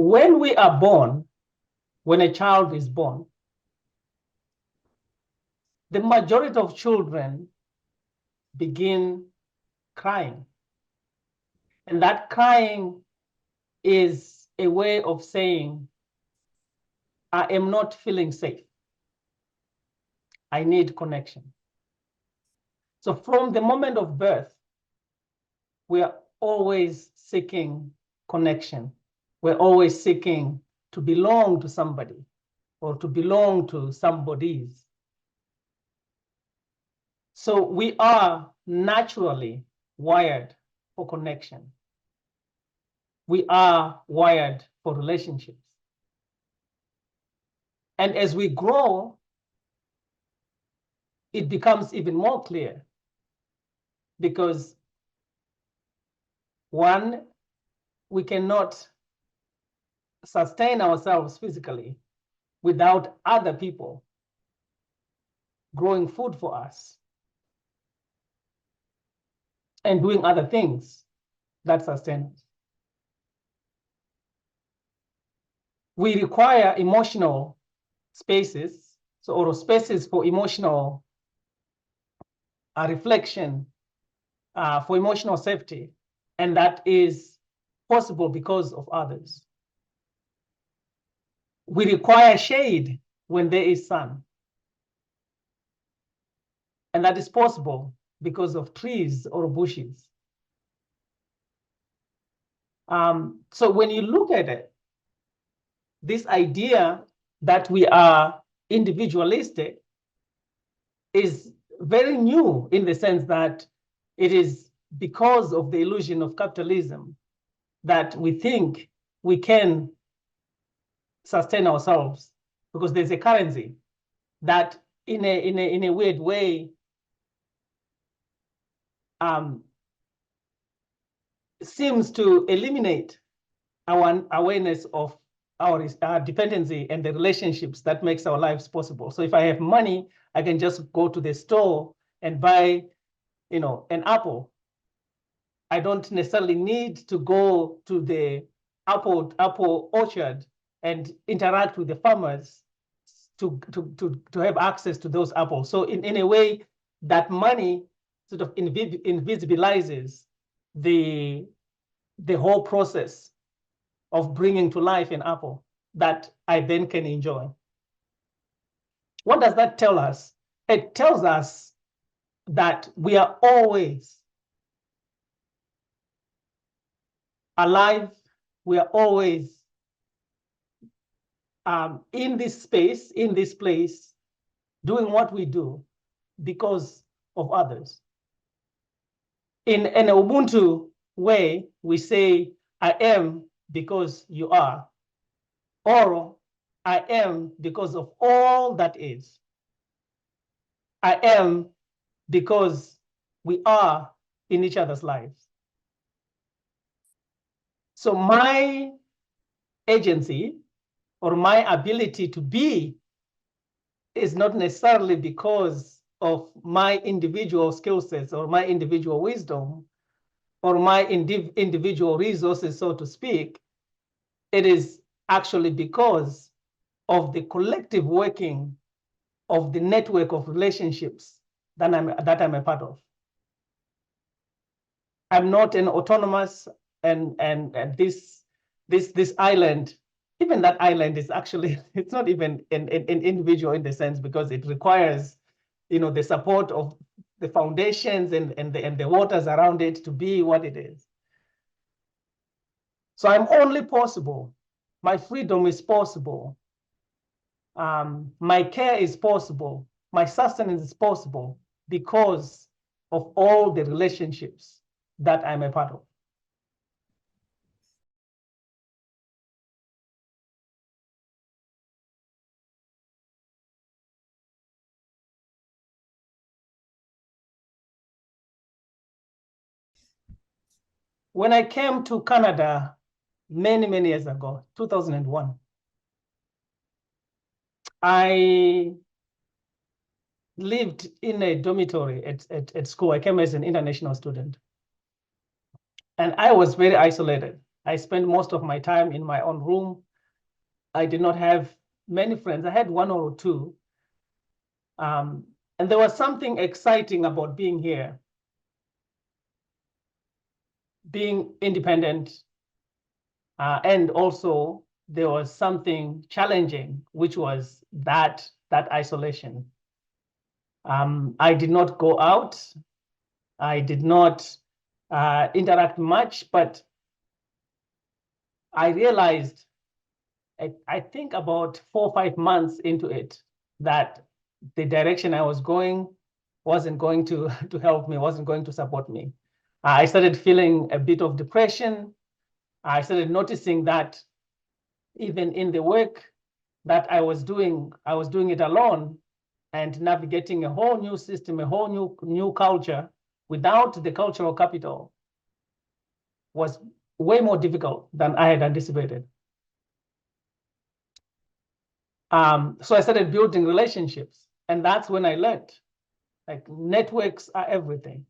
when we are born, when a child is born, the majority of children begin crying. And that crying is a way of saying, I am not feeling safe. I need connection. So from the moment of birth, we are always seeking connection. We're always seeking to belong to somebody or to belong to somebody's. So we are naturally wired for connection. We are wired for relationships. And as we grow, it becomes even more clear because one, we cannot sustain ourselves physically without other people growing food for us and doing other things that sustain us. We require emotional spaces, or spaces for emotional reflection, for emotional safety, and that is possible because of others. We require shade when there is sun, and that is possible because of trees or bushes. So when you look at it, this idea that we are individualistic is very new in the sense that it is because of the illusion of capitalism that we think we can sustain ourselves because there's a currency that in a weird way seems to eliminate our awareness of our dependency and the relationships that makes our lives possible. So if I have money, I can just go to the store and buy, an apple. I don't necessarily need to go to the apple orchard and interact with the farmers to have access to those apples. So in a way, that money sort of invisibilizes the whole process of bringing to life an apple that I then can enjoy. What does that tell us? It tells us that we are always alive. We are always in this space, in this place, doing what we do because of others. In an Ubuntu way, we say, I am because you are, or I am because of all that is. I am because we are in each other's lives. So my agency or my ability to be is not necessarily because of my individual skill sets or my individual wisdom or my individual resources, so to speak. It is actually because of the collective working of the network of relationships that I'm a part of. I'm not an autonomous and this island, even that island is actually, it's not even an individual in the sense because it requires, the support of the foundations and the waters around it to be what it is. So I'm only possible. My freedom is possible. My care is possible. My sustenance is possible because of all the relationships that I'm a part of. When I came to Canada many years ago, 2001, I lived in a dormitory at school. I came as an international student. And I was very isolated I spent most of my time in my own room. I did not have many friends. I had one or two. And there was something exciting about being here, being independent. And also there was something challenging, which was that isolation. I did not go out. I did not interact much, but I realized, I think about 4 or 5 months into it, that the direction I was going wasn't going to help me, wasn't going to support me. I started feeling a bit of depression. I started noticing that even in the work that I was doing it alone, and navigating a whole new system, a whole new culture without the cultural capital was way more difficult than I had anticipated. So I started building relationships, and that's when I learned, like, networks are everything.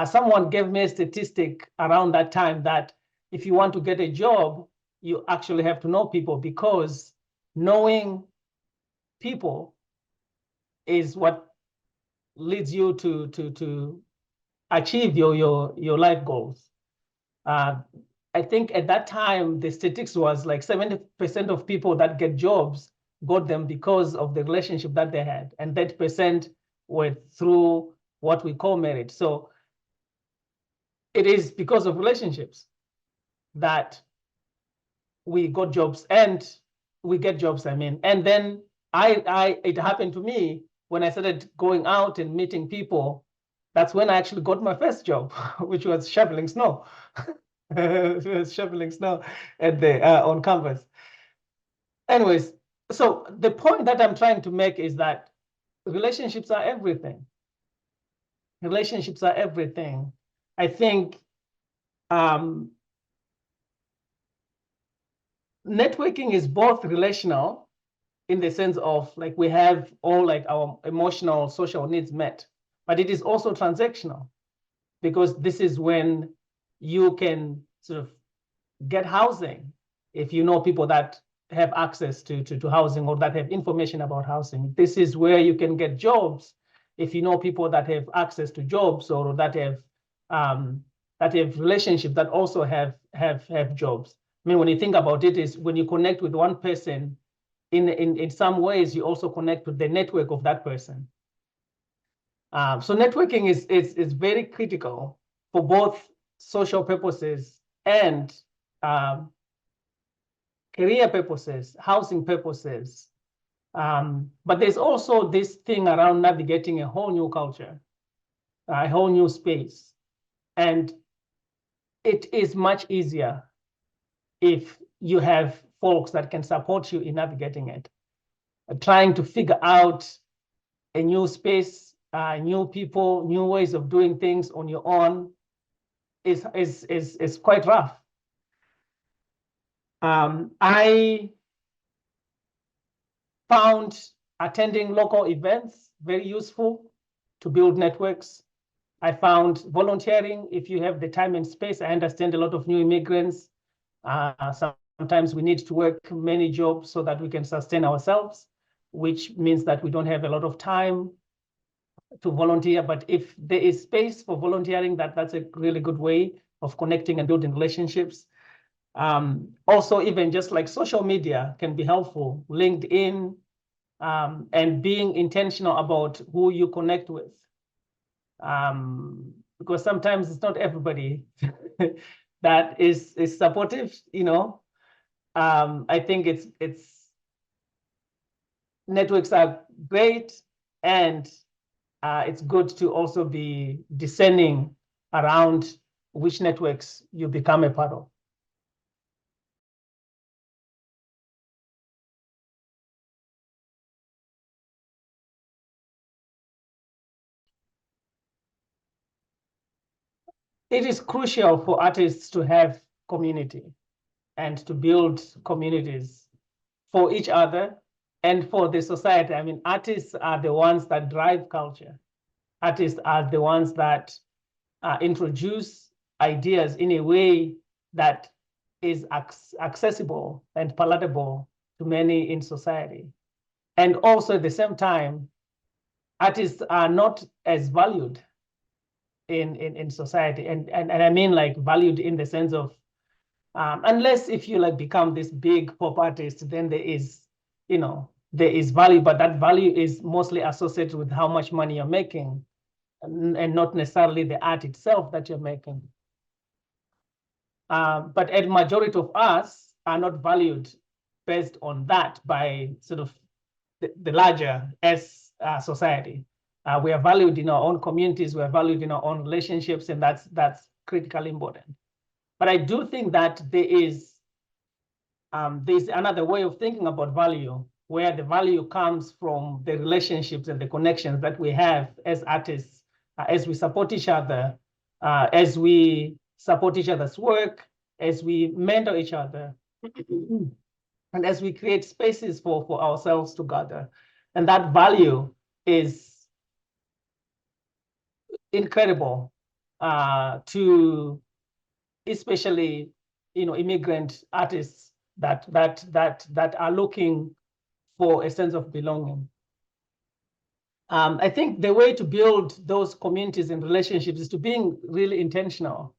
Someone gave me a statistic around that time that if you want to get a job, you actually have to know people, because knowing people is what leads you to achieve your life goals. I think at that time, the statistics was like 70% of people that get jobs got them because of the relationship that they had, and 30% were through what we call merit. So it is because of relationships that we got jobs, and we get jobs, I mean. And then it happened to me when I started going out and meeting people. That's when I actually got my first job, which was shoveling snow. Shoveling snow at the on campus. Anyways, so the point that I'm trying to make is that relationships are everything. Relationships are everything. I think networking is both relational, in the sense of, like, we have all, like, our emotional, social needs met, but it is also transactional, because this is when you can sort of get housing if you know people that have access to housing, or that have information about housing. This is where you can get jobs if you know people that have access to jobs, or that have relationships that also have jobs. I mean, when you think about it, is when you connect with one person, in some ways, you also connect with the network of that person. So networking is very critical for both social purposes and career purposes, housing purposes. But there's also this thing around navigating a whole new culture, a whole new space. And it is much easier if you have folks that can support you in navigating it. Trying to figure out a new space, new people, new ways of doing things on your own is quite rough. I found attending local events very useful to build networks. I found volunteering, if you have the time and space. I understand a lot of new immigrants. Sometimes we need to work many jobs so that we can sustain ourselves, which means that we don't have a lot of time to volunteer. But if there is space for volunteering, that's a really good way of connecting and building relationships. Also, even just like social media can be helpful, LinkedIn, and being intentional about who you connect with. Because sometimes it's not everybody that is supportive, you know. I think it's networks are great, and it's good to also be discerning around which networks you become a part of. It is crucial for artists to have community and to build communities for each other and for the society. I mean, artists are the ones that drive culture. Artists are the ones that introduce ideas in a way that is accessible and palatable to many in society. And also at the same time, artists are not as valued in society. And I mean like valued in the sense of, unless if you like become this big pop artist, then there is, there is value, but that value is mostly associated with how much money you're making and not necessarily the art itself that you're making. But a majority of us are not valued based on that by sort of the larger S society. We are valued in our own communities, we are valued in our own relationships, and that's critically important. But I do think that there's another way of thinking about value, where the value comes from the relationships and the connections that we have as artists, as we support each other, as we support each other's work, as we mentor each other, and as we create spaces for ourselves to gather. And that value is incredible to especially immigrant artists that are looking for a sense of belonging. I think the way to build those communities and relationships is to being really intentional,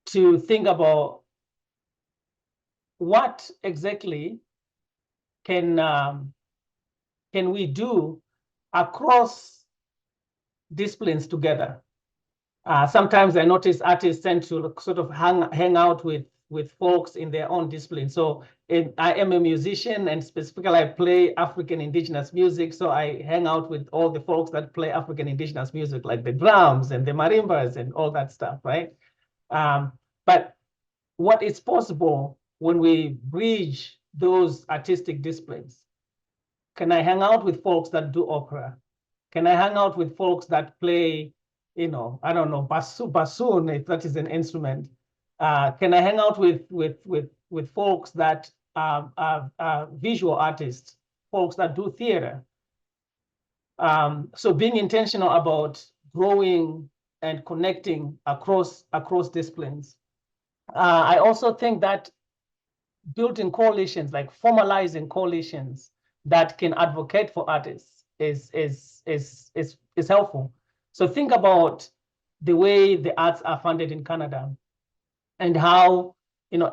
to think about what exactly can we do across disciplines together. Sometimes I notice artists tend to sort of hang out with folks in their own discipline. So I am a musician, and specifically I play African indigenous music. So I hang out with all the folks that play African indigenous music, like the drums and the marimbas and all that stuff, right? But what is possible when we bridge those artistic disciplines? Can I hang out with folks that do opera? Can I hang out with folks that play, I don't know, bassoon, if that is an instrument? Can I hang out with folks that are visual artists, folks that do theater? So being intentional about growing and connecting across disciplines. I also think that building coalitions, like formalizing coalitions that can advocate for artists is helpful. So think about the way the arts are funded in Canada and how,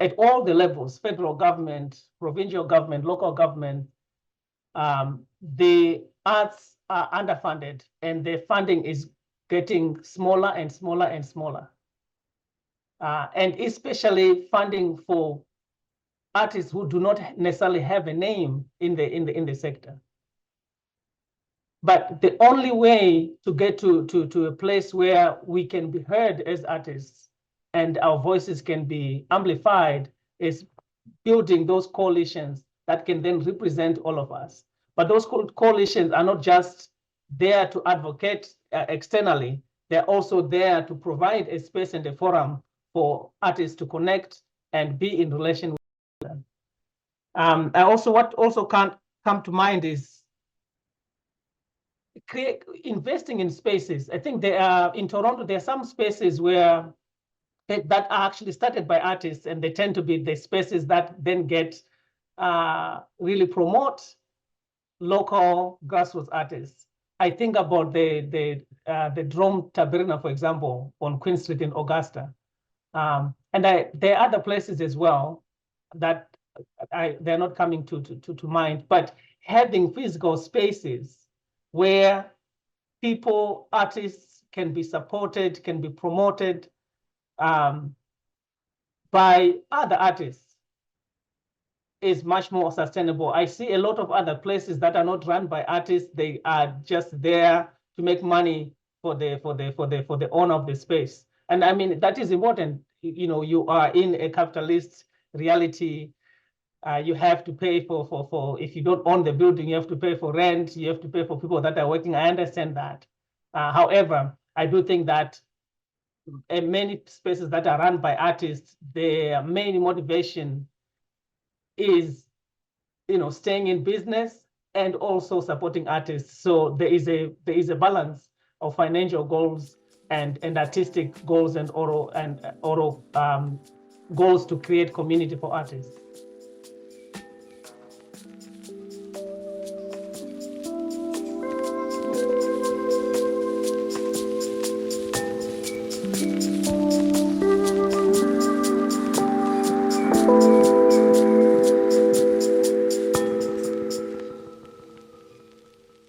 at all the levels, federal government, provincial government, local government, the arts are underfunded and the funding is getting smaller and smaller and smaller. And especially funding for artists who do not necessarily have a name in the sector. But the only way to get to a place where we can be heard as artists and our voices can be amplified is building those coalitions that can then represent all of us. But those coalitions are not just there to advocate externally, they're also there to provide a space and a forum for artists to connect and be in relation with them. What also can't come to mind is investing in spaces. I think there are, in Toronto, there are some spaces where that are actually started by artists, and they tend to be the spaces that then get really promote local grassroots artists. I think about the Drum Taberna, for example, on Queen Street in Augusta. And there are other places as well that they're not coming to mind, but having physical spaces where people, artists can be supported, can be promoted by other artists is much more sustainable. I see a lot of other places that are not run by artists. They are just there to make money for the owner of the space. And I mean, that is important. You are in a capitalist reality. You have to pay for if you don't own the building, you have to pay for rent, you have to pay for people that are working. I understand that. However, I do think that in many spaces that are run by artists, their main motivation is, staying in business and also supporting artists. So there is a balance of financial goals and artistic goals and oral goals to create community for artists.